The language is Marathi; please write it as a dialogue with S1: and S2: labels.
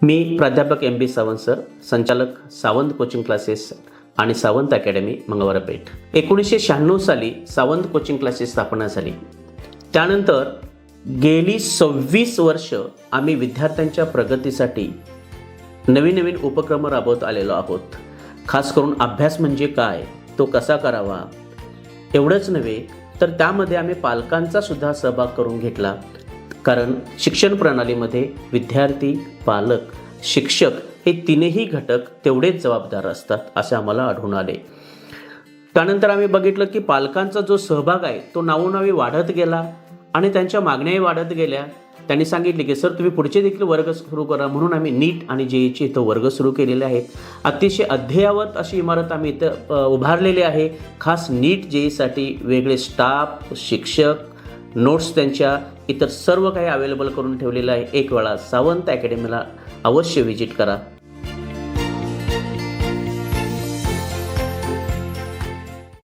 S1: मी प्राध्यापक MB सावंत सर, संचालक सावंत कोचिंग क्लासेस आणि सावंत अकॅडमी मंगळवारपेठ. 1996 साली सावंत कोचिंग क्लासेस स्थापना झाली. त्यानंतर गेली 26 वर्ष आम्ही विद्यार्थ्यांच्या प्रगतीसाठी नवीन नवीन उपक्रम राबवत आलेलो आहोत. खास करून अभ्यास म्हणजे काय, तो कसा करावा, एवढंच नव्हे तर त्यामध्ये आम्ही पालकांचा सुद्धा सहभाग करून घेतला. कारण शिक्षण प्रणालीमध्ये विद्यार्थी, पालक, शिक्षक हे तीनही घटक तेवढेच जबाबदार असतात असे आम्हाला आढळून आले. त्यानंतर आम्ही बघितलं की पालकांचा जो सहभाग आहे तो नावोनावी वाढत गेला आणि त्यांच्या मागण्याही वाढत गेल्या. त्यांनी सांगितले की सर तुम्ही पुढचे देखील वर्ग सुरू करा, म्हणून आम्ही नीट आणि JEE इथं वर्ग सुरू केलेले आहेत. अतिशय अद्ययावत अशी इमारत आम्ही इथं उभारलेली आहे. खास नीट JEEसाठी वेगळे स्टाफ, शिक्षक, नोट्स त्यांच्या इतर सर्व काही अवेलेबल करून ठेवलेलं आहे. एक वेळा सावंत अकॅडमीला अवश्य व्हिजिट करा.